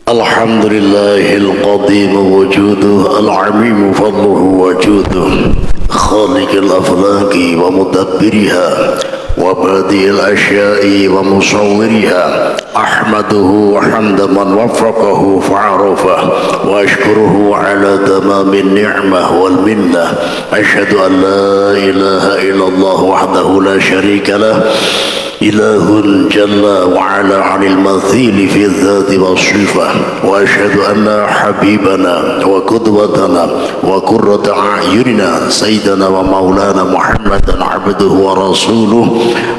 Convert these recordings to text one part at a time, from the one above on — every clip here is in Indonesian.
الحمد لله القديم وجوده العميم فضله وجوده خالق الأفلاك ومدبرها وبادئ الأشياء ومصورها أحمده حمد من وفقه فعرفه وأشكره على تمام النعمة والمنة أشهد أن لا إله إلا الله وحده لا شريك له إله جل وعلا عن المثيل في الذات والصفة وأشهد أن حبيبنا وقدوتنا وقرة أعيننا سيدنا ومولانا محمدا عبده ورسوله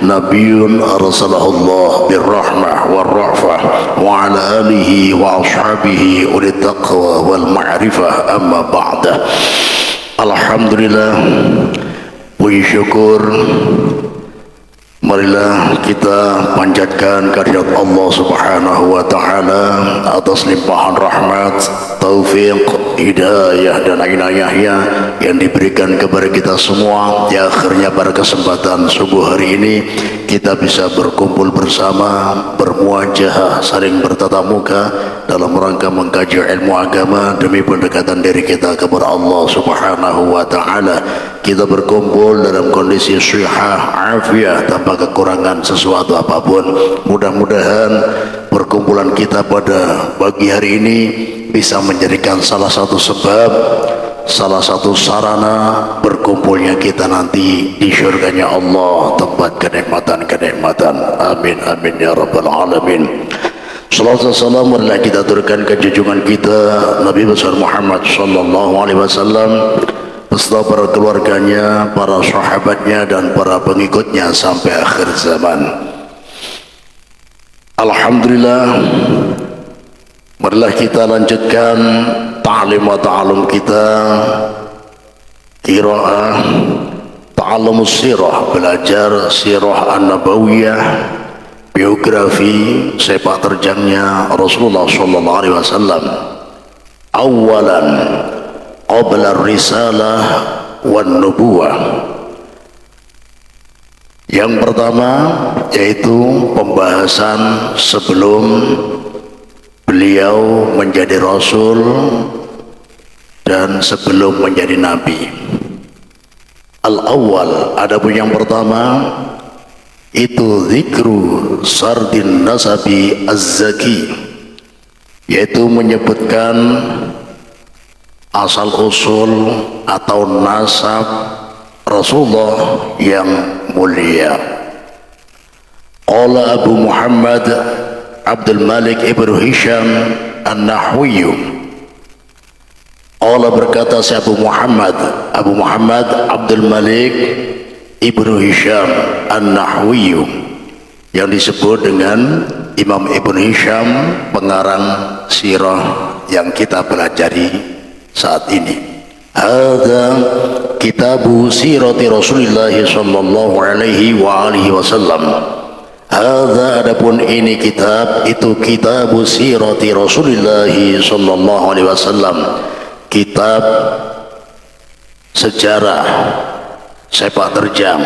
نبي أرسله الله بالرحمة والرأفة وعلى آله وأصحابه أولي التقوى والمعرفة أما بعد. Alhamdulillah, puji syukur marilah kita panjatkan kehadirat Allah Subhanahu wa taala atas limpahan rahmat, taufik, hidayah dan inayahnya yang diberikan kepada kita semua. Di akhirnya pada kesempatan subuh hari ini kita bisa berkumpul bersama, bermuajahah, saling bertatap muka dalam rangka mengkaji ilmu agama demi pendekatan diri kita kepada Allah Subhanahu wa taala. Kita berkumpul dalam kondisi sihah, afiat, tanpa kekurangan sesuatu apapun. Mudah-mudahan perkumpulan kita pada pagi hari ini bisa menjadikan salah satu sebab, salah satu sarana berkumpulnya kita nanti di syurganya Allah, tempat kenikmatan-kenikmatan. Amin amin ya rabbal alamin. Salawat dan salam marilah kita aturkan ke junjungan kita Nabi besar Muhammad sallallahu alaihi wasallam beserta para keluarganya, para sahabatnya dan para pengikutnya sampai akhir zaman. Alhamdulillah, marilah kita lanjutkan ta'lim wa ta'alum kita, qiraah ta'alum sirah, belajar sirah an-nabawiyah, biografi sepak terjangnya Rasulullah sallallahu alaihi wasallam. Awalan qabla risalah wan nubuwah. Yang pertama yaitu pembahasan sebelum beliau menjadi rasul dan sebelum menjadi nabi. Al-awwal, adapun yang pertama itu zikru sardin nasabi az-zaki, yaitu menyebutkan asal usul atau nasab Rasulullah yang mulia. Qala Abu Muhammad Abdul Malik ibnu Hisham an-Nahwi. Qala berkata si Abu Muhammad Abdul Malik ibnu Hisham an-Nahwi, yang disebut dengan Imam Ibnu Hisham, pengarang sirah yang kita pelajari saat ini. Hadza kitabu sirati Rasulillah sallallahu alaihi wa alihi wasallam. Hadza, adapun ini kitab, itu kitabu sirati Rasulillah sallallahu alaihi wasallam, kitab sejarah sepak terjang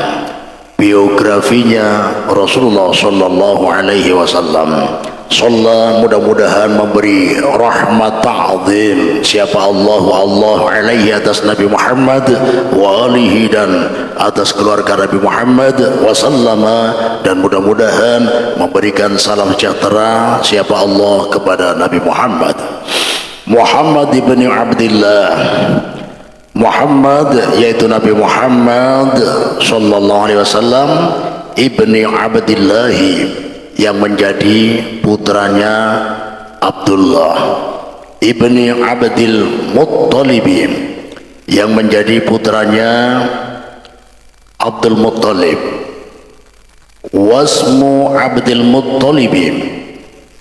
biografinya Rasulullah sallallahu alaihi wasallam. Sallallahu, mudah-mudahan memberi rahmat ta'zim siapa Allah alaihi atas Nabi Muhammad wa alihi, dan atas keluarga Nabi Muhammad wasallama, dan mudah-mudahan memberikan salam sejahtera siapa Allah kepada Nabi Muhammad. Muhammad ibn Abdillah, Muhammad yaitu Nabi Muhammad sallallahu alaihi wasallam ibni Abdillah, yang menjadi putranya Abdullah, ibni Abdil Muttalib, yang menjadi putranya Abdul Muttalib. Wasmu Abdul Muttalib,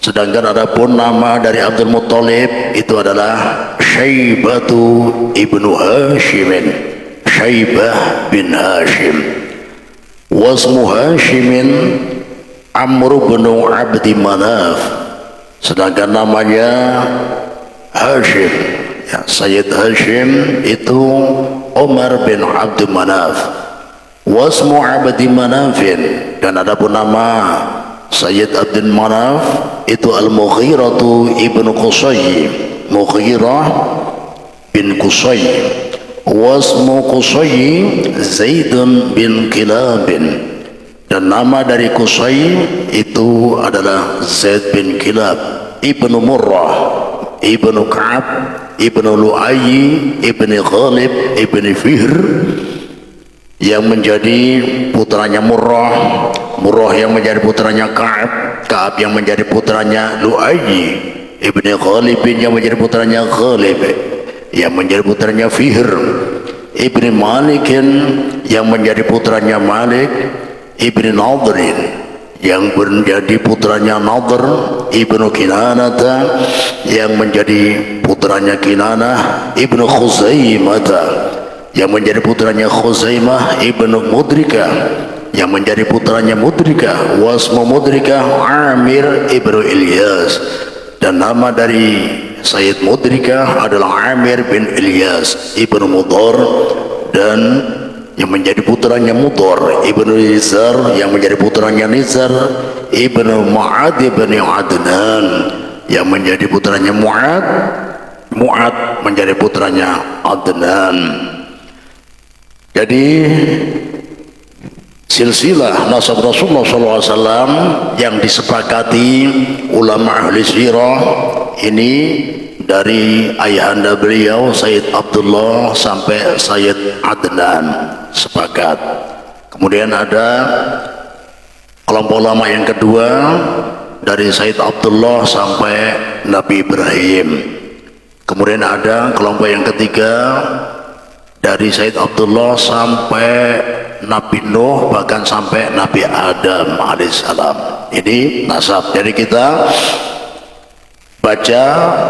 sedangkan adapun nama dari Abdul Muttalib itu adalah Syaibatu ibnu Hashimin, Syaibah bin Hashim. Wasmu Hashimin Amr bin Abdi Manaf, sedangkan namanya Hashim, ya, Sayyid Hashim itu Umar bin Abdi Manaf. Wasmu Abdi Manafin, dan adapun nama Sayyid Abdul Manaf itu Al-Mughirah ibnu Qusay, Mughirah bin Qusay, wasmu Qusay Zaidun bin Kilabin, dan nama dari Qusay itu adalah Zaid bin Kilab ibnu Murrah ibnu Ka'ab ibnu Lu'ayy ibnu Ghalib ibnu Fihr, yang menjadi putranya Murrah, Murrah yang menjadi putranya Ka'ab, Ka'ab yang menjadi putranya Lu'ayy ibnu Ghalib yang menjadi putranya Ghalib, yang menjadi putranya Fihr ibnu Malik yang menjadi putranya Malik ibnu Nadrin yang menjadi putranya Nadr ibnu Kinanata yang menjadi putranya Kinanah ibnu Khuzaimah yang menjadi putranya Khuzaimah ibnu Mudrika yang menjadi putranya Mudrika, wasmu Mudrika Amir ibnu Ilyas, dan nama dari Sayyid Mudrika adalah Amir bin Ilyas ibnu Mudhar, dan yang menjadi putranya Mudhar ibnu Nizar yang menjadi putranya Nizar ibnu Mu'ad ibn Adnan yang menjadi putranya Mu'ad, Mu'ad menjadi putranya Adnan. Jadi silsilah nasab Rasulullah SAW yang disepakati ulama ahli sirah ini dari ayahanda beliau Sayyid Abdullah sampai Sayyid Adnan sepakat. Kemudian ada kelompok ulama yang kedua dari Sayyid Abdullah sampai Nabi Ibrahim. Kemudian ada kelompok yang ketiga dari Sayyid Abdullah sampai Nabi Nuh, bahkan sampai Nabi Adam alaihissalam. Ini nasab. Jadi kita baca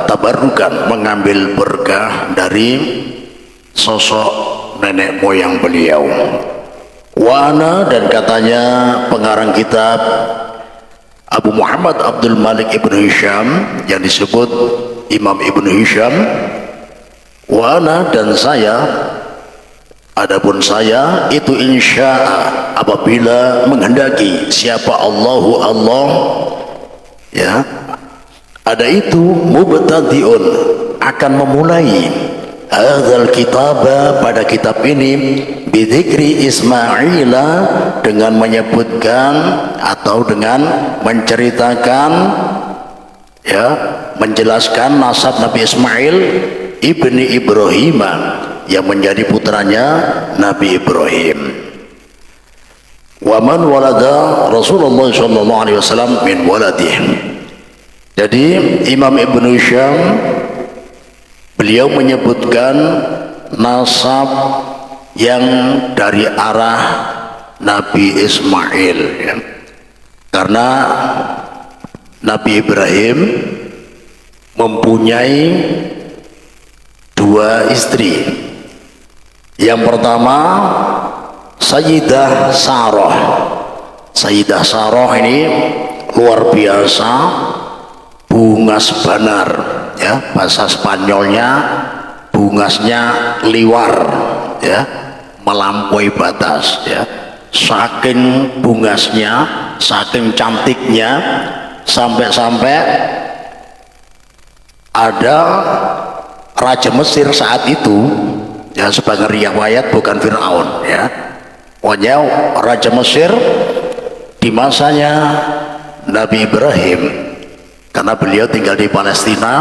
tabarukan, mengambil berkah dari sosok nenek moyang beliau. Wana, dan katanya pengarang kitab Abu Muhammad Abdul Malik ibnu Hisham yang disebut Imam ibnu Hisham, wana, dan saya, adapun saya itu insya'a, apabila menghendaki siapa Allahu Allah, ya, ada itu mubtadi'un, akan memulai hadzal kitaba, pada kitab ini, bidzikri Ismaila, dengan menyebutkan atau dengan menceritakan, ya, menjelaskan nasab Nabi Ismail ibni Ibrahim yang menjadi putranya Nabi Ibrahim. Wa man walada Rasulullah sallallahu alaihi wasallam min waladih. Jadi Imam Ibnu Hisham beliau menyebutkan nasab yang dari arah Nabi Ismail, ya. Karena Nabi Ibrahim mempunyai dua istri. Yang pertama Sayyidah Sarah. Sayyidah Sarah ini luar biasa, bungas banar, ya, bahasa Spanyolnya bungasnya liwar, ya, melampaui batas, ya. Saking bungasnya, saking cantiknya, sampai-sampai ada Raja Mesir saat itu, ya, sebagai riwayat, bukan Fir'aun, ya, pokoknya Raja Mesir di masanya Nabi Ibrahim, karena beliau tinggal di Palestina,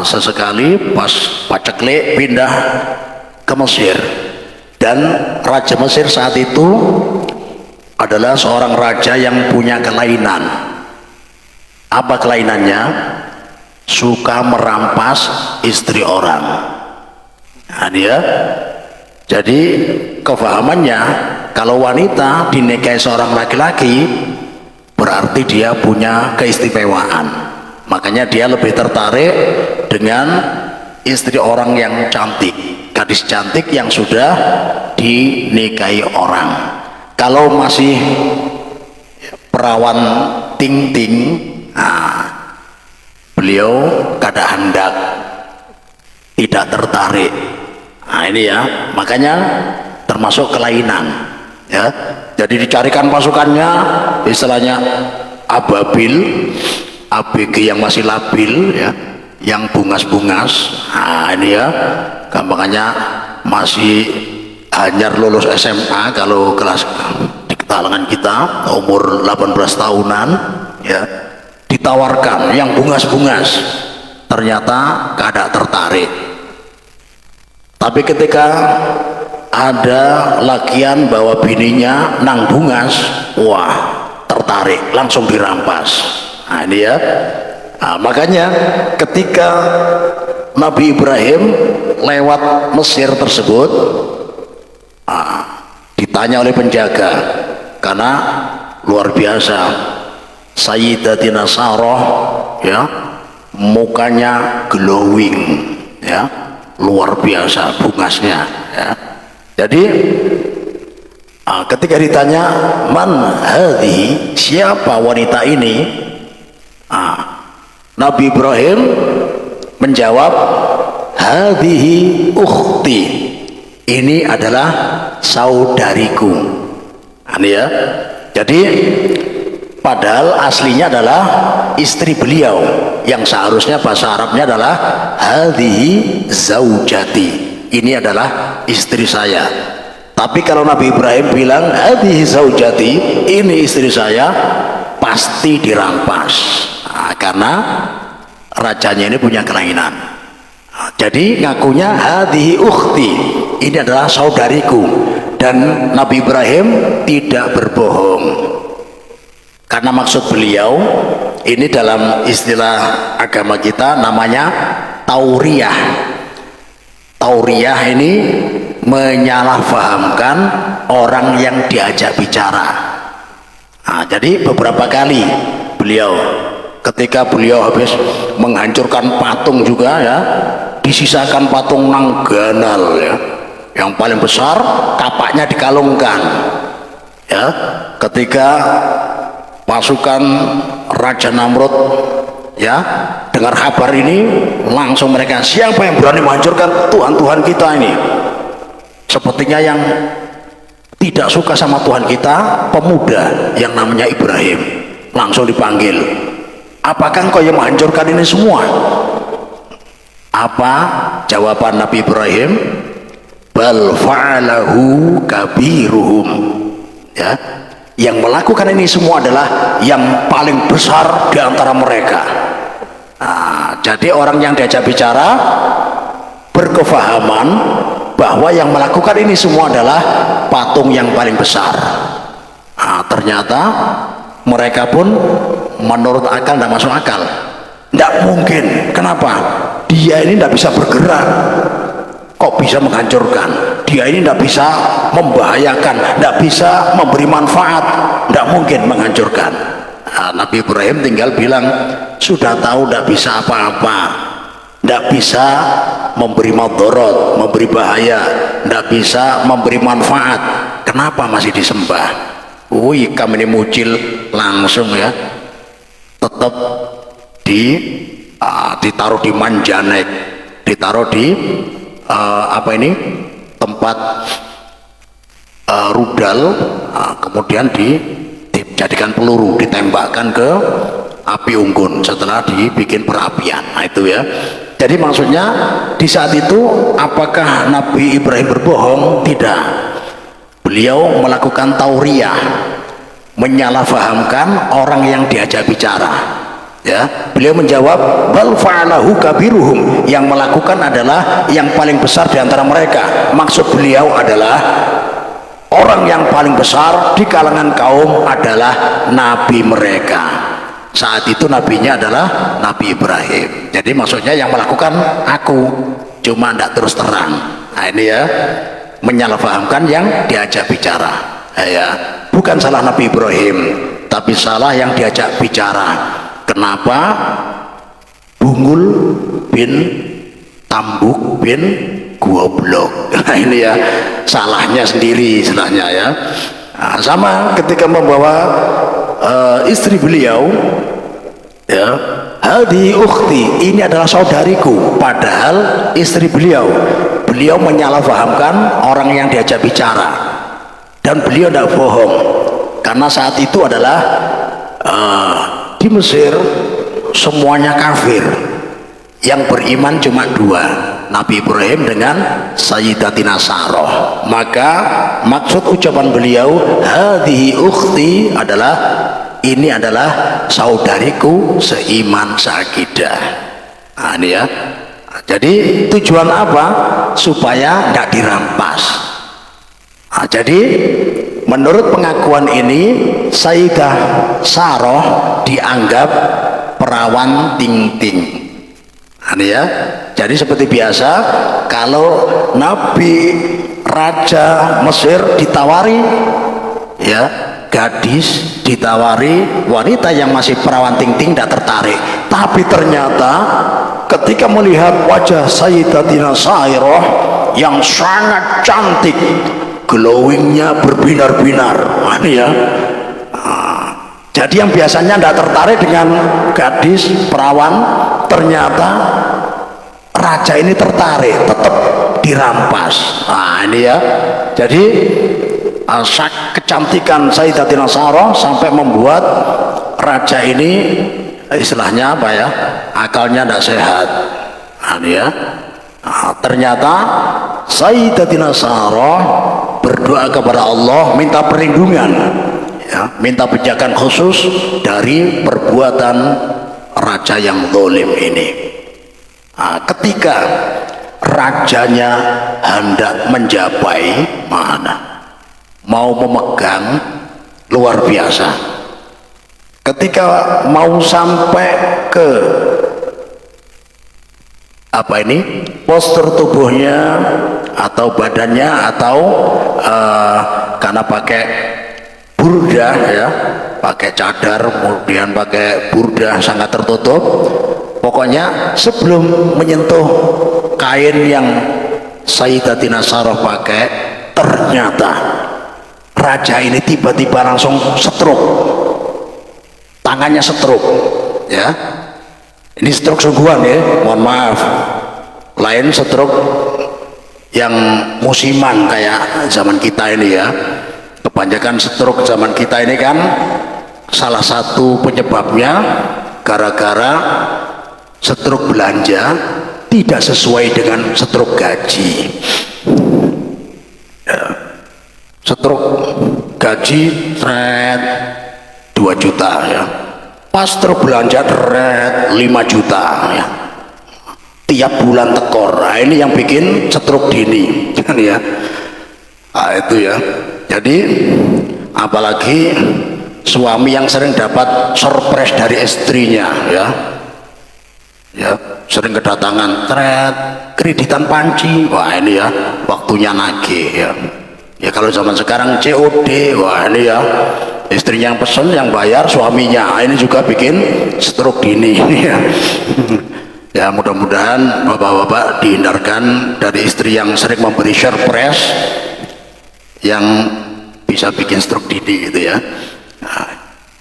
sesekali pas paceklik pindah ke Mesir, dan Raja Mesir saat itu adalah seorang raja yang punya kelainan. Apa kelainannya? Suka merampas istri orang. Nah, dia, jadi kefahamannya kalau wanita dinikahi seorang laki-laki berarti dia punya keistimewaan, makanya dia lebih tertarik dengan istri orang yang cantik, gadis cantik yang sudah dinikahi orang. Kalau masih perawan ting-ting, nah, beliau kada hendak, tidak tertarik. Nah, ini, ya, makanya termasuk kelainan, ya. Jadi dicarikan pasukannya, istilahnya ababil, ABG yang masih labil ya, yang bungas-bungas. Nah ini ya, gampangannya masih hanya lulus SMA kalau kelas di kalangan kita umur 18 tahunan ya, ditawarkan yang bungas-bungas, ternyata kada tertarik. Tapi ketika ada lakian bawa bininya nang bungas, wah tertarik, langsung dirampas. Nah ini ya, nah, makanya ketika Nabi Ibrahim lewat Mesir tersebut, ditanya oleh penjaga, karena luar biasa Sayyidatina Sarah ya, mukanya glowing ya, luar biasa bungasnya ya. Jadi ketika ditanya man hadhihi, siapa wanita ini, Nabi Ibrahim menjawab hadhihi ukhti, ini adalah saudariku. Ini ya, jadi padahal aslinya adalah istri beliau, yang seharusnya bahasa Arabnya adalah hadhihi zaujati, ini adalah istri saya. Tapi kalau Nabi Ibrahim bilang hadhihi zaujati, ini istri saya, pasti dirampas. Karena rajanya ini punya kelainan. Jadi ngakunya hadhihi ukhti, ini adalah saudariku. Dan Nabi Ibrahim tidak berbohong, karena maksud beliau ini dalam istilah agama kita namanya tauriyah. Tauriyah ini menyalahfahamkan orang yang diajak bicara. Jadi beberapa kali beliau, ketika beliau habis menghancurkan patung juga ya, disisakan patung Nangganal ya, yang paling besar, kapaknya dikalungkan ya. Ketika pasukan Raja Namrud ya dengar kabar ini, langsung mereka, siapa yang berani menghancurkan Tuhan-Tuhan kita ini? Sepertinya yang tidak suka sama Tuhan kita, pemuda yang namanya Ibrahim, langsung dipanggil. Apakah engkau yang menghancurkan ini semua? Apa jawaban Nabi Ibrahim? Bal fa'alahu kabiruhum ya, yang melakukan ini semua adalah yang paling besar di antara mereka. Jadi orang yang diajak bicara berkefahaman bahwa yang melakukan ini semua adalah patung yang paling besar. Ternyata mereka pun menurut akal tidak masuk akal, tidak mungkin. Kenapa? Dia ini tidak bisa bergerak, kok bisa menghancurkan? Dia ini tidak bisa membahayakan, tidak bisa memberi manfaat, tidak mungkin menghancurkan. Nabi Ibrahim tinggal bilang, sudah tahu tidak bisa apa-apa, tidak bisa memberi madorot, memberi bahaya, tidak bisa memberi manfaat, kenapa masih disembah? Wih, kami ini mucil langsung ya, tetap ditaruh di Manjanek, ditaruh di tempat rudal, kemudian dijadikan peluru, ditembakkan ke api unggun setelah dibikin perapian. Nah itu ya, jadi maksudnya di saat itu apakah Nabi Ibrahim berbohong? Tidak, beliau melakukan tauriyah, menyalahfahamkan orang yang diajak bicara ya. Beliau menjawab bal fa'alahu kabiruhum, yang melakukan adalah yang paling besar di antara mereka. Maksud beliau adalah orang yang paling besar di kalangan kaum adalah nabi mereka. Saat itu nabinya adalah Nabi Ibrahim. Jadi maksudnya yang melakukan aku, cuma tidak terus terang. Nah ini ya, menyalahfahamkan yang diajak bicara ya. Bukan salah Nabi Ibrahim, tapi salah yang diajak bicara. Kenapa Bungul bin Tambuk bin Goblok? Nah ini ya, salahnya sendiri istilahnya ya. Sama ketika membawa istri beliau ya, hadi ukhti, ini adalah saudariku, padahal istri beliau menyalahfahamkan orang yang diajak bicara. Dan beliau tidak bohong, karena saat itu adalah Di Mesir semuanya kafir, yang beriman cuma dua, Nabi Ibrahim dengan Sayyidatina Sarah. Maka maksud ucapan beliau hadhihi ukhti adalah ini adalah saudariku seiman seakidah. Nah, ini ya. Jadi tujuan apa? Supaya tidak dirampas. Nah, jadi menurut pengakuan ini Sayyidah Sarah dianggap perawan ting-ting. Nah, ini ya. Jadi seperti biasa kalau Nabi Raja Mesir ditawari ya, gadis ditawari wanita yang masih perawan ting-ting tidak tertarik, tapi ternyata ketika melihat wajah Sayyidatina Sarah yang sangat cantik, glowingnya berbinar-binar, ya. Jadi yang biasanya tidak tertarik dengan gadis perawan, ternyata raja ini tertarik, tetap dirampas. Nah ini ya. Jadi kecantikan Sayyidatina Sarah sampai membuat raja ini istilahnya apa ya, akalnya tidak sehat. Nah, ya. Ternyata Sayyidatina Sarah berdoa kepada Allah minta perlindungan ya, minta penjagaan khusus dari perbuatan raja yang zalim ini. Ketika rajanya hendak menjapai mana, mau memegang, luar biasa, ketika mau sampai ke apa ini, postur tubuhnya atau badannya atau karena pakai burda ya, pakai cadar kemudian pakai burda sangat tertutup, pokoknya sebelum menyentuh kain yang Sayyidatina Sarah pakai, ternyata raja ini tiba-tiba langsung stroke, tangannya stroke ya. Ini stroke sungguhan ya, mohon maaf, lain stroke yang musiman kayak zaman kita ini ya. Kebanyakan stroke zaman kita ini kan salah satu penyebabnya gara-gara stroke belanja tidak sesuai dengan stroke gaji ya. Stroke gaji 2 juta ya, pas belanja 5 juta ya, tiap bulan tekor. Nah, ini yang bikin stroke dini ya. Itu ya. Jadi apalagi suami yang sering dapat surprise dari istrinya ya, sering kedatangan kreditan panci, wah ini ya waktunya nagih ya. Ya kalau zaman sekarang COD, wah ini ya istrinya yang pesen, yang bayar suaminya. Ini juga bikin stroke dini ya. Ya mudah-mudahan bapak-bapak dihindarkan dari istri yang sering memberi surprise yang bisa bikin stroke dini gitu ya. Nah,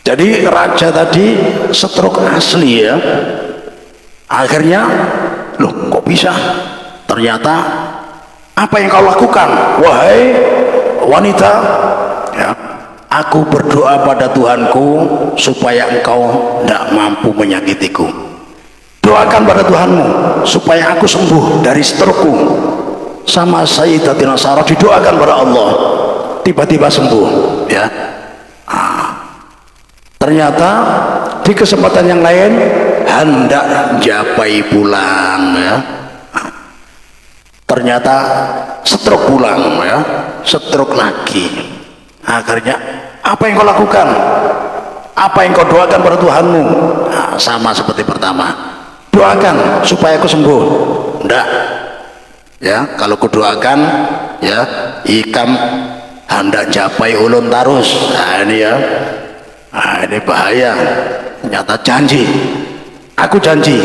jadi raja tadi stroke asli ya. Akhirnya loh kok bisa, ternyata apa yang kau lakukan wahai wanita ya, aku berdoa pada Tuhanku supaya engkau tidak mampu menyakitiku. Doakan pada Tuhanmu supaya aku sembuh dari strokeku. Sama Sayyidatina Sarah didoakan pada Allah, tiba-tiba sembuh ya. Ternyata di kesempatan yang lain hendak japai pulang ya, ternyata stroke pulang ya, stroke lagi. Akhirnya apa yang kau lakukan, apa yang kau doakan pada Tuhanmu? Sama seperti pertama, doakan supaya aku sembuh. Enggak ya, kalau kudoakan ya ikam hendak japai ulun tarus. Nah ini ya, ini bahaya. Ternyata janji, aku janji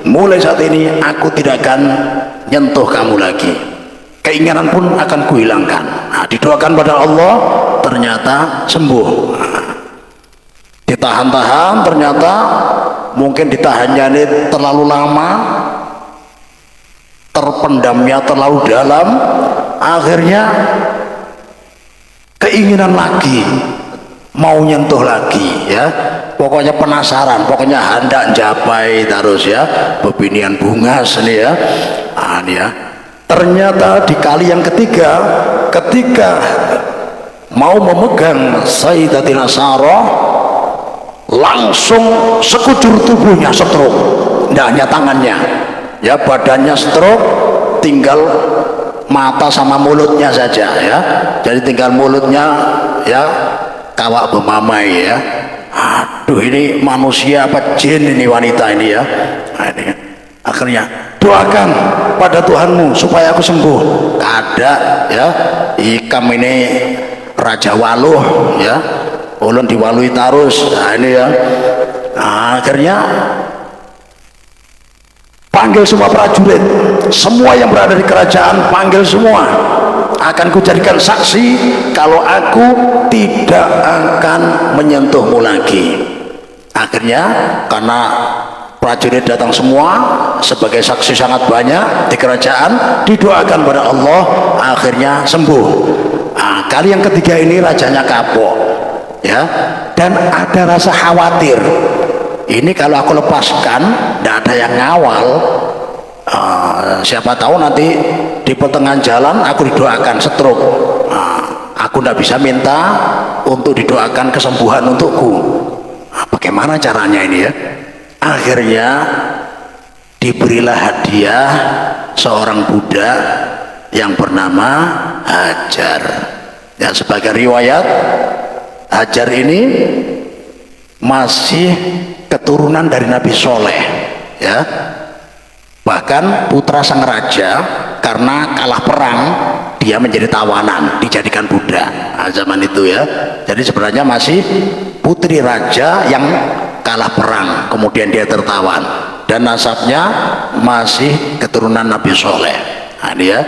mulai saat ini aku tidak akan nyentuh kamu lagi, keinginan pun akan kuhilangkan. Nah, didoakan pada Allah, ternyata sembuh. Ditahan-tahan, ternyata mungkin ditahannya ini terlalu lama, terpendamnya terlalu dalam, akhirnya keinginan lagi mau nyentuh lagi ya, pokoknya penasaran, pokoknya hendak japai terus ya, bebinian bunga sini ya. Ini ya, ternyata di kali yang ketiga ketika mau memegang Sayyidatina Sarah, langsung sekujur tubuhnya stroke, tidak hanya tangannya ya, badannya stroke, tinggal mata sama mulutnya saja ya, jadi tinggal mulutnya ya, kawak bemamai ya. Aduh, ini manusia apa jin ini, wanita ini ya. Ini akhirnya doakan pada Tuhanmu supaya aku sembuh. Kada ya, ikam ini Raja Waluh ya, ulun diwalui terus. Ini ya, akhirnya panggil semua prajurit, semua yang berada di kerajaan, panggil semua, akan kujadikan saksi kalau aku tidak akan menyentuhmu lagi. Akhirnya karena prajurit datang semua sebagai saksi sangat banyak di kerajaan, didoakan pada Allah, akhirnya sembuh. Kali yang ketiga ini rajanya kapok ya, dan ada rasa khawatir, ini kalau aku lepaskan tidak ada yang ngawal, siapa tahu nanti di pertengahan jalan aku didoakan stroke, aku tidak bisa minta untuk didoakan kesembuhan untukku. Bagaimana caranya ini ya? Akhirnya diberilah hadiah seorang budak yang bernama Hajar ya. Sebagai riwayat, Hajar ini masih keturunan dari Nabi Soleh ya, bahkan putra sang raja, karena kalah perang dia menjadi tawanan, dijadikan budak zaman itu ya. Jadi sebenarnya masih putri raja yang kalah perang, kemudian dia tertawan, dan nasabnya masih keturunan Nabi Soleh. Dia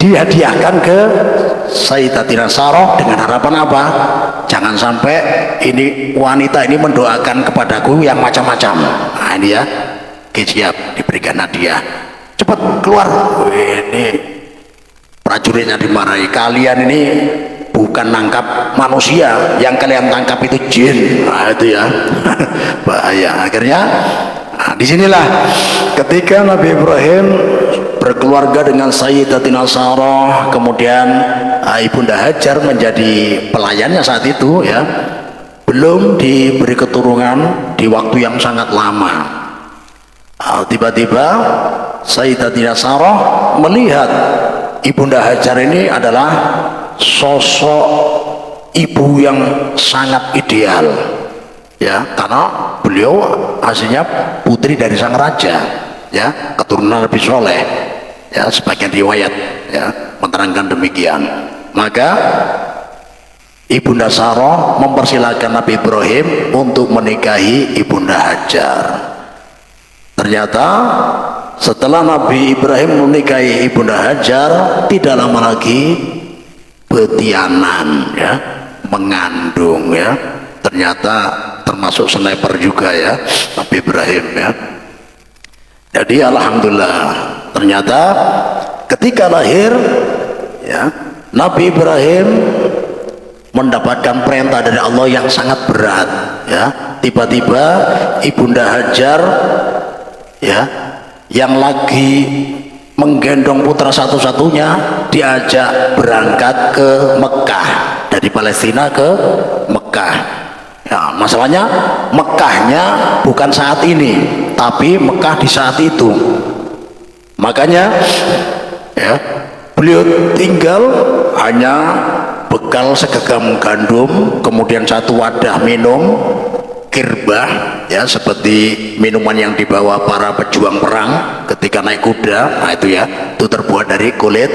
dihadiahkan ke Sayyidatina Sarah dengan harapan apa? Jangan sampai ini wanita ini mendoakan kepadaku yang macam-macam. Ini ya, siap, diberikan hadiah. Cepat keluar. Ini prajuritnya dimarahi, kalian ini bukan nangkap manusia, yang kalian tangkap itu jin. Itu ya bahaya. Akhirnya disinilah ketika Nabi Ibrahim berkeluarga dengan Sayyidatina Sarah, kemudian Ibunda Hajar menjadi pelayannya saat itu ya, belum diberi keturunan di waktu yang sangat lama. Tiba-tiba Sayyidatina Sarah melihat Ibunda Hajar ini adalah sosok ibu yang sangat ideal ya, karena beliau aslinya putri dari sang raja ya, keturunan Nabi Soleh ya, sebagian riwayat ya menerangkan demikian. Maka Ibunda Sarah mempersilahkan Nabi Ibrahim untuk menikahi Ibunda Hajar. Ternyata setelah Nabi Ibrahim menikahi Ibunda Hajar, tidak lama lagi betianan ya, mengandung ya. Ternyata termasuk sniper juga ya Nabi Ibrahim ya. Jadi alhamdulillah, ternyata ketika lahir ya, Nabi Ibrahim mendapatkan perintah dari Allah yang sangat berat ya. Tiba-tiba Ibunda Hajar ya, yang lagi menggendong putra satu-satunya, diajak berangkat ke Mekah, dari Palestina ke Mekah ya. Masalahnya Mekahnya bukan saat ini, tapi Mekah di saat itu. Makanya ya, beliau tinggal hanya bekal segenggam gandum, kemudian satu wadah minum kirbah ya, seperti minuman yang dibawa para pejuang perang ketika naik kuda. Nah itu ya, itu terbuat dari kulit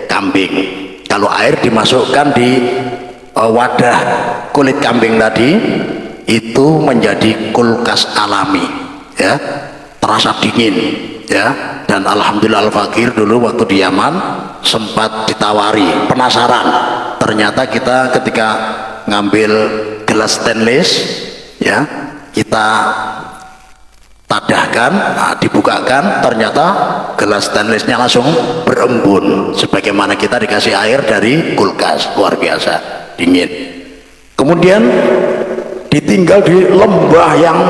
kambing. Kalau air dimasukkan di wadah kulit kambing tadi, itu menjadi kulkas alami ya, terasa dingin ya. Dan alhamdulillah Al-Fakir dulu waktu di Yaman sempat ditawari, penasaran, ternyata kita ketika ngambil gelas stainless ya, kita tadahkan, dibukakan, ternyata gelas stainlessnya langsung berembun, sebagaimana kita dikasih air dari kulkas, luar biasa dingin. Kemudian ditinggal di lembah yang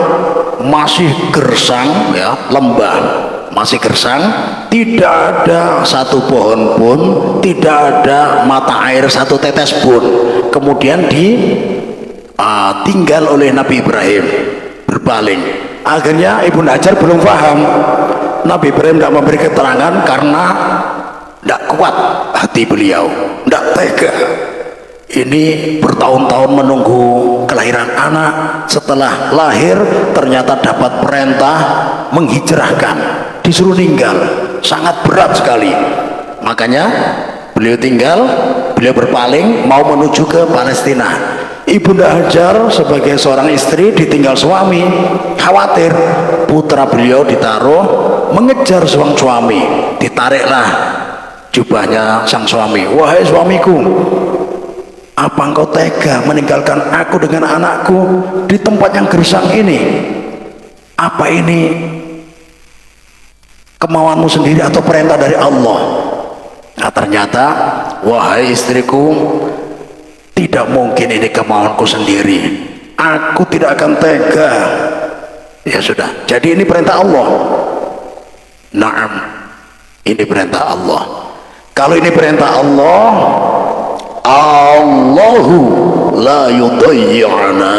masih gersang, ya, lembah masih gersang, tidak ada satu pohon pun, tidak ada mata air satu tetes pun. Kemudian ditinggal oleh Nabi Ibrahim berpaling. Akhirnya Ibnu Hajar belum paham. Nabi Ibrahim tidak memberi keterangan karena tidak kuat hati beliau, tidak tega. Ini bertahun-tahun menunggu kelahiran anak, setelah lahir ternyata dapat perintah menghijrahkan, disuruh tinggal, sangat berat sekali. Makanya beliau tinggal, beliau berpaling mau menuju ke Palestina. Ibunda Hajar sebagai seorang istri ditinggal suami, khawatir putra beliau ditaruh mengejar sang suami. Ditariklah jubahnya sang suami. Wahai suamiku, apa engkau tega meninggalkan aku dengan anakku di tempat yang gersang ini? Apa ini kemauanmu sendiri atau perintah dari Allah? Nah, ternyata, wahai istriku, tidak mungkin ini kemauanku sendiri. Aku tidak akan tega. Ya sudah, jadi ini perintah Allah. Naam, ini perintah Allah. Kalau ini perintah Allah, Allahu la yudayyi'ana.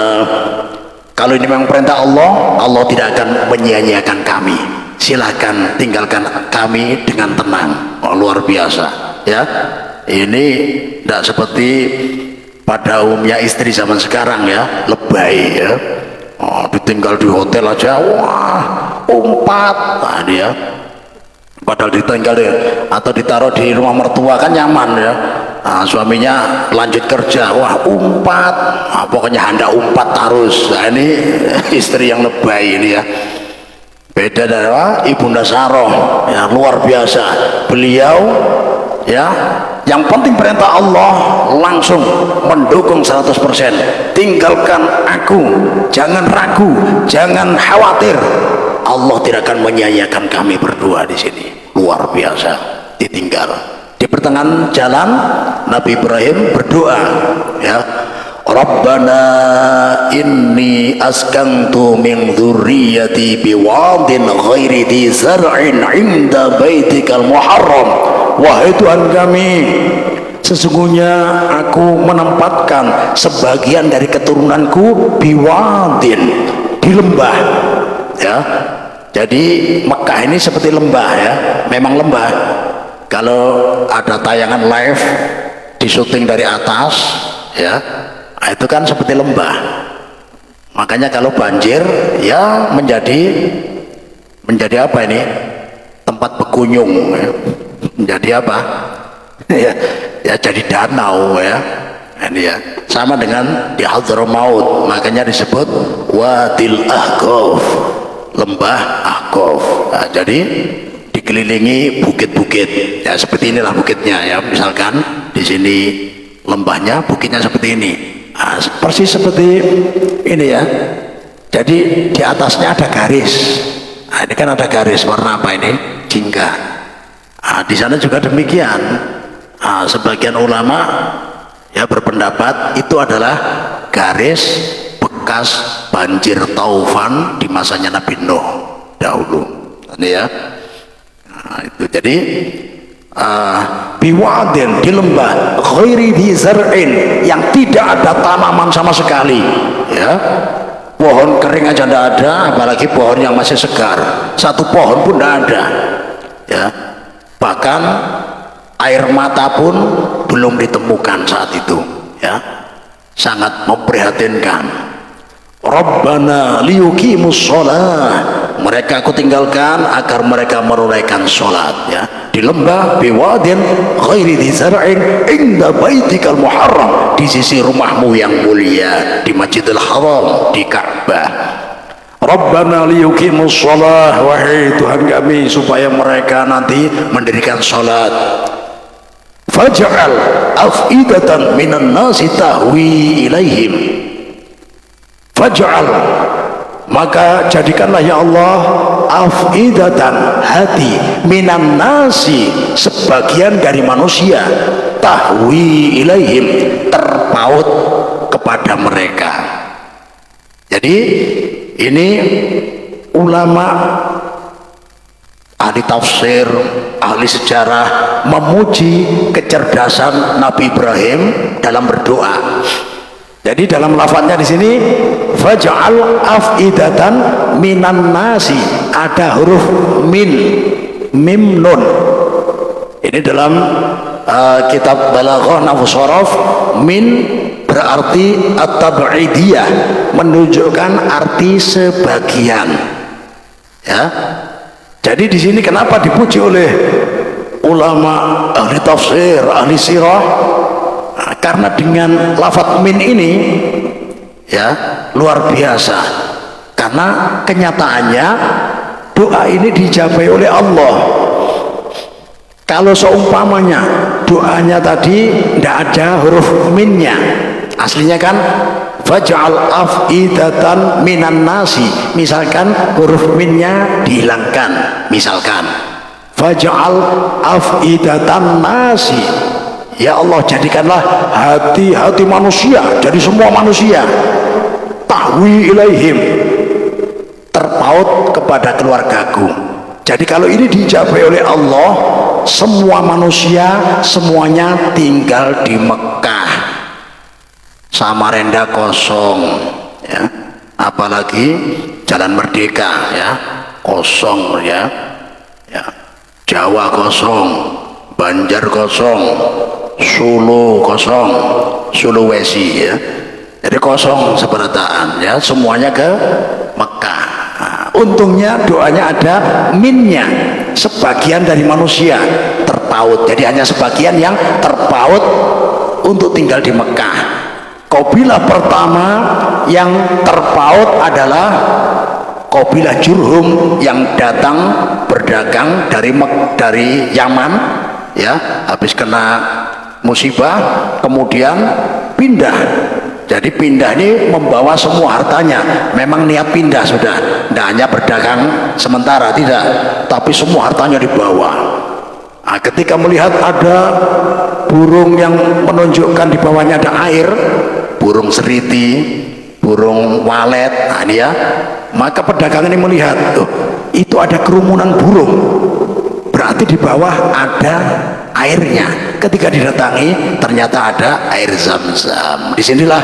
Kalau ini memang perintah Allah, Allah tidak akan menyia-nyiakan kami. Silahkan tinggalkan kami dengan tenang. Oh, luar biasa, ya. Ini tidak seperti pada umumnya istri zaman sekarang, ya, lebay, ya. Oh, ditinggal di hotel aja, wah, umpat, nah, dia. Padahal ditinggal atau ditaruh di rumah mertua kan nyaman, ya. Nah, suaminya lanjut kerja, wah, umpat, nah, pokoknya hendak umpat terus. Nah, ini istri yang lebay ini, ya. Beda dari Ibunda Saroh, ya, luar biasa. Beliau, ya, yang penting perintah Allah langsung mendukung 100%. Tinggalkan aku, jangan ragu, jangan khawatir. Allah tidak akan menyia-nyiakan kami berdua di sini. Luar biasa. Ditinggal di pertengahan jalan, Nabi Ibrahim berdoa, ya, Rabbana inni askantu min dzurriyyati biwadin ghairi dzi zar'in 'inda baitikal muharram. Wahai Tuhan kami, sesungguhnya aku menempatkan sebagian dari keturunanku biwadin, di lembah, ya. Jadi Mekah ini seperti lembah, ya, memang lembah. Kalau ada tayangan live di syuting dari atas, ya, itu kan seperti lembah. Makanya kalau banjir, ya, menjadi apa ini, tempat berkunjung, ya. Menjadi apa? ya jadi danau, ya. Ini, ya, sama dengan di Hadramaut, makanya disebut Wadil Ahqaf, lembah Ahqaf. Nah, jadi dikelilingi bukit-bukit, ya, seperti inilah bukitnya, ya. Misalkan di sini lembahnya, bukitnya seperti ini. Nah, persis seperti ini, ya. Jadi di atasnya ada garis. Nah, ini kan ada garis warna apa ini? Jingga. Nah, di sana juga demikian. Nah, sebagian ulama, ya, berpendapat itu adalah garis bekas banjir taufan di masanya Nabi Nuh dahulu. Ini, ya. Nah, itu jadi biwadin, di lembah ghairi dzi zar'in, yang tidak ada tanaman sama sekali, ya. Pohon kering aja tidak ada, apalagi pohon yang masih segar. Satu pohon pun tidak ada, ya. Bahkan air mata pun belum ditemukan saat itu, ya. Sangat memprihatinkan. Rabbana liyuqimus shalah, mereka aku tinggalkan agar mereka menunaikan sholat, ya, di lembah biwadin ghairi dzi zar'in inda baitikal muharram, di sisi rumahmu yang mulia, di Masjidil Haram, di Ka'bah. Rabbana liyuqimus shalah, wahai Tuhan kami, supaya mereka nanti mendirikan sholat. Faj'al af'idatan minan nasi tahwi ilaihim. Faj'al, maka jadikanlah ya Allah af'idatan, hati, minan nasi, sebagian dari manusia, tahwi ilaihim, terpaut kepada mereka. Jadi ini ulama, ahli tafsir, ahli sejarah memuji kecerdasan Nabi Ibrahim dalam berdoa. Jadi dalam lafadznya di sini faj'al af'idatan minan nasi, ada huruf mim nun. Ini dalam kitab Balaghah Nahwu Shorof, min berarti at-tab'idiyah, menunjukkan arti sebagian. Ya. Jadi di sini kenapa dipuji oleh ulama ahli tafsir, ahli sirah? Nah, karena dengan lafadz min ini ya luar biasa. Karena kenyataannya doa ini dijabai oleh Allah. Kalau seumpamanya doanya tadi tidak ada huruf minnya, aslinya kan faj'al af'idatan minan nasi, misalkan huruf minnya dihilangkan, misalkan faj'al af'idatan nasi, ya Allah jadikanlah hati-hati manusia, jadi semua manusia tahwi ilaihim, terpaut kepada keluargaku. Jadi kalau ini dijabai oleh Allah, semua manusia semuanya tinggal di Mekah, Samarinda kosong ya, apalagi Jalan Merdeka ya kosong ya, Jawa kosong, Banjar kosong, Solo kosong, Sulawesi ya, jadi kosong seberataan ya, semuanya ke Mekah. Untungnya doanya ada minnya, sebagian dari manusia terpaut, jadi hanya sebagian yang terpaut untuk tinggal di Mekah. Kabilah pertama yang terpaut adalah kabilah Jurhum yang datang berdagang dari Yaman ya, habis kena musibah kemudian pindah. Jadi pindah ini membawa semua hartanya, memang niat pindah sudah, tidak hanya berdagang sementara, tidak, tapi semua hartanya dibawa. Nah, ketika melihat ada burung yang menunjukkan di bawahnya ada air, burung seriti, burung walet, nah ini ya, maka pedagang ini melihat, oh, itu ada kerumunan burung, berarti di bawah ada airnya. Ketika didatangi ternyata ada air Zam-Zam. Disinilah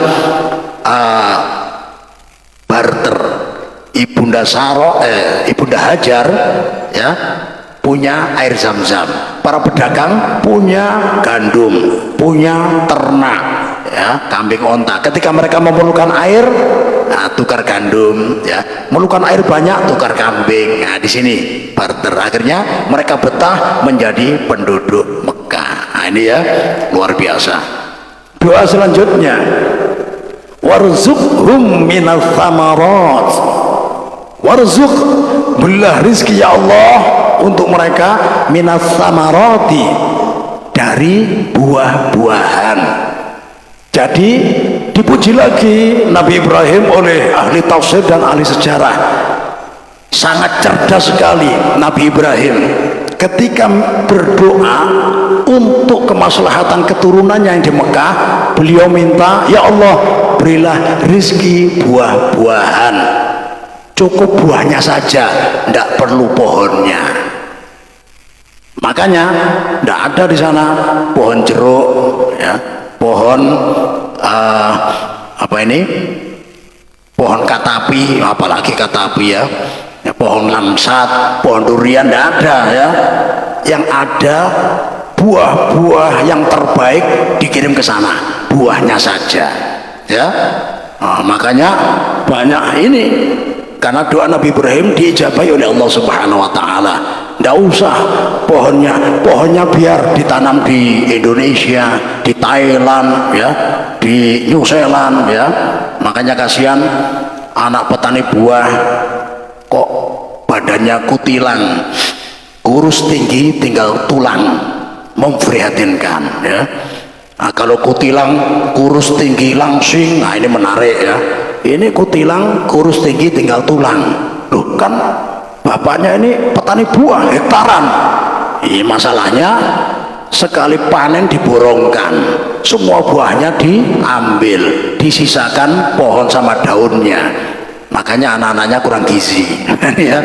barter. Ibunda Hajar ya punya air Zam-Zam, para pedagang punya gandum, punya ternak ya, kambing onta. Ketika mereka memerlukan air, nah, tukar gandum ya, memerlukan air banyak tukar kambing. Nah, di sini barter, akhirnya mereka betah menjadi penduduk Mekah. Nah, ini ya luar biasa. Doa selanjutnya, warzuqhum minas samarat, warzuq, berilah rizki ya Allah untuk mereka minas samarati, dari buah-buahan. Jadi dipuji lagi Nabi Ibrahim oleh ahli tafsir dan ahli sejarah. Sangat cerdas sekali Nabi Ibrahim ketika berdoa untuk kemaslahatan keturunannya yang di Mekah. Beliau minta, ya Allah berilah rizki buah-buahan, cukup buahnya saja, tidak perlu pohonnya. Makanya tidak ada di sana pohon jeruk ya, pohon pohon katapi, apalagi katapi ya, pohon langsat, pohon durian, tidak ada ya. Yang ada buah-buah yang terbaik dikirim ke sana, buahnya saja ya. Nah, makanya banyak ini karena doa Nabi Ibrahim diijabai oleh Allah Subhanahu wa taala. Tidak usah pohonnya biar ditanam di Indonesia, di Thailand ya, di New Zealand ya. Makanya kasihan anak petani buah kok badannya kutilang, kurus tinggi tinggal tulang, memprihatinkan ya. Nah, kalau kutilang kurus tinggi langsing, nah ini menarik ya. Ini kutilang kurus tinggi tinggal tulang. Loh, kan bapaknya ini petani buah hektaran. Masalahnya sekali panen diborongkan, semua buahnya diambil, disisakan pohon sama daunnya, makanya anak-anaknya kurang gizi. Ya,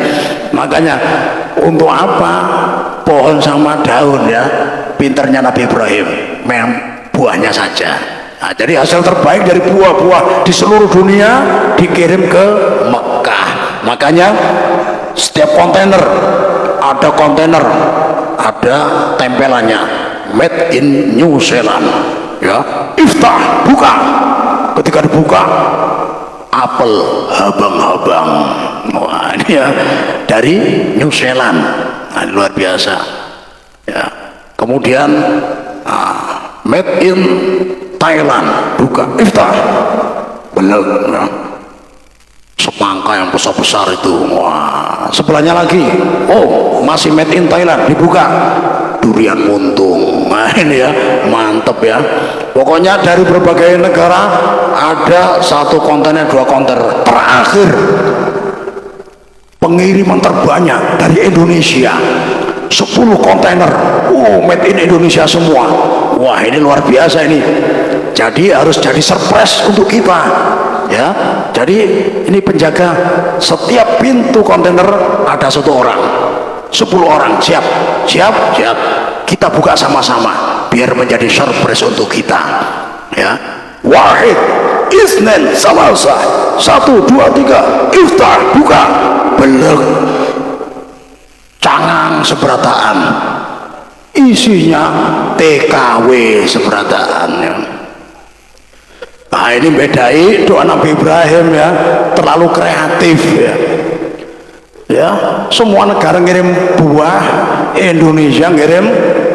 makanya untuk apa pohon sama daun ya, pinternya Nabi Ibrahim buahnya saja. Nah, jadi hasil terbaik dari buah-buah di seluruh dunia dikirim ke Mekah. Makanya setiap kontainer ada tempelannya made in New Zealand ya. Iftah, buka. Ketika dibuka, apel habang-habang. Wah, ini ya dari New Zealand. Nah, luar biasa ya. Kemudian made in Thailand, buka. Iftah, benar ya. Semangka yang besar-besar itu, wah. Sebelahnya lagi, oh masih made in Thailand, dibuka. Durian muntung. Nah, ini ya mantep ya. Pokoknya dari berbagai negara ada 1 kontainer 2 kontainer. Terakhir pengiriman terbanyak dari Indonesia 10 kontainer, made in Indonesia semua. Wah, ini luar biasa ini. Jadi harus jadi surprise untuk kita ya. Jadi ini penjaga setiap pintu kontainer ada 1 orang, 10 orang siap kita buka sama-sama biar menjadi surprise untuk kita ya. Wahid isnen salasa, 1 2 3 iftah, buka. Belum cangang seberataan, isinya TKW seberataan ya. Nah, ini bedai doa Nabi Ibrahim ya, terlalu kreatif ya. Ya, semua negara ngirim buah, Indonesia ngirim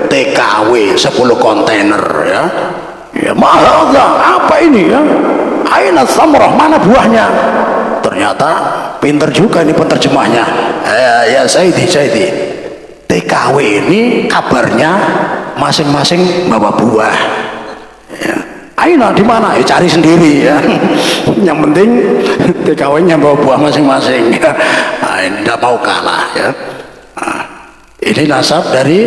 TKW 10 kontainer ya. Ya, mahal apa ini ya? Aina samrah, mana buahnya? Ternyata pinter juga ini penerjemahnya. Ya Saidi. TKW ini kabarnya masing-masing bawa buah. Ya. Aina di mana? Ya cari sendiri ya. Yang penting TKW-nya bawa buah masing-masing. Nah, ini tidak mau kalah ya. Nah, ini nasab dari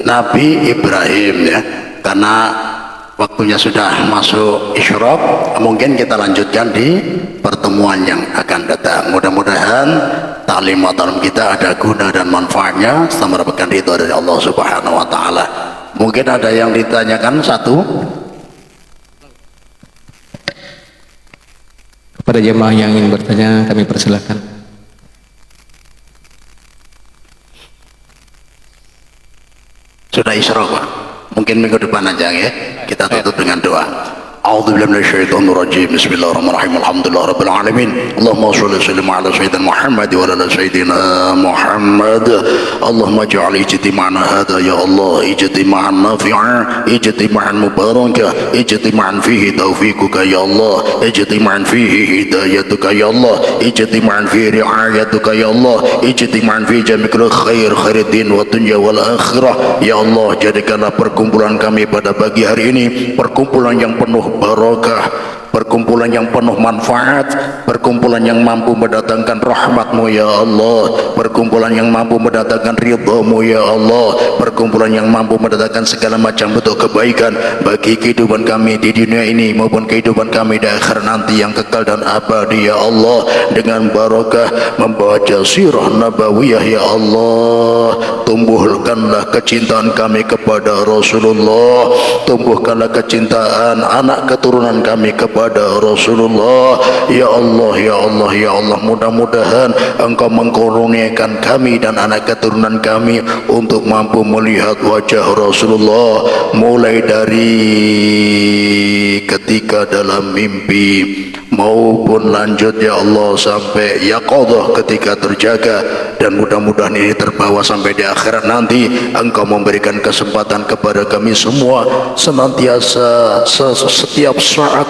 Nabi Ibrahim ya. Karena waktunya sudah masuk isyraq, mungkin kita lanjutkan di pertemuan yang akan datang. Mudah-mudahan taklim kita ada guna dan manfaatnya serta mendapatkan ridho dari Allah Subhanahu wa taala. Mungkin ada yang ditanyakan satu. Pada jemaah yang ingin bertanya, kami persilakan. Sudah isyraq, Pak. Mungkin minggu depan aja ya. Kita tutup dengan doa. A'udzubillahi minasyaitonir rajim. Bismillahirrahmanirrahim. Alhamdulillahirabbil alamin. Allahumma shalli wa sallim ala sayyidina Muhammad wa ala sayyidina Muhammad. Allahumma ij'al ijtima'ana hadha ya Allah ijtima'an nafi'an, ijtima'an mubarakan, ijtima'an fihi taufiquka ya Allah, ijtima'an fihi hidayatuka ya Allah, ijtima'an fihi ri'ayatuka ya Allah, ijtima'an fihi jami'ul khairuddin wa dunya wal akhirah. Ya Allah, jadikanlah perkumpulan kami pada pagi hari ini perkumpulan yang penuh barokah, perkumpulan yang penuh manfaat, perkumpulan yang mampu mendatangkan rahmat-Mu ya Allah, perkumpulan yang mampu mendatangkan ridha-Mu ya Allah, perkumpulan yang mampu mendatangkan segala macam bentuk kebaikan bagi kehidupan kami di dunia ini maupun kehidupan kami di akhir nanti yang kekal dan abadi ya Allah, dengan barokah membaca sirah nabawiyah ya Allah. Tumbuhkanlah kecintaan kami kepada Rasulullah, tumbuhkanlah kecintaan anak keturunan kami kepada Rasulullah ya Allah, ya Allah, ya Allah. Mudah-mudahan Engkau mengkurniakan kami dan anak keturunan kami untuk mampu melihat wajah Rasulullah mulai dari ketika dalam mimpi maupun lanjut ya Allah sampai yaqadhah ketika terjaga, dan mudah-mudahan ini terbawa sampai di akhirat nanti. Engkau memberikan kesempatan kepada kami semua senantiasa setiap saat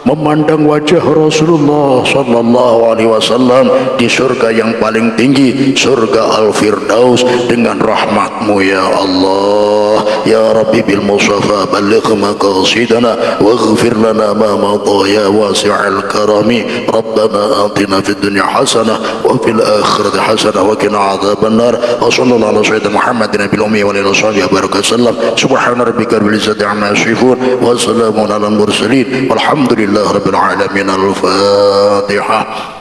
memandang wajah Rasulullah sallallahu alaihi wasallam di surga yang paling tinggi, surga Al-Firdaus, dengan rahmat-Mu ya Allah. الله يا ربي بالمصطفى بلغ مقاصدنا واغفر لنا ما مضى يا واسع الكرم ربنا آتنا في الدنيا حسنة وفي الآخرة حسنة وقنا عذاب النار وصلى الله على سيدنا محمد النبي الأمي وعلى آله وصحبه وبارك وسلم سبحان ربك رب العزة عما يصفون وسلام على المرسلين والحمد لله رب العالمين. الفاتحة.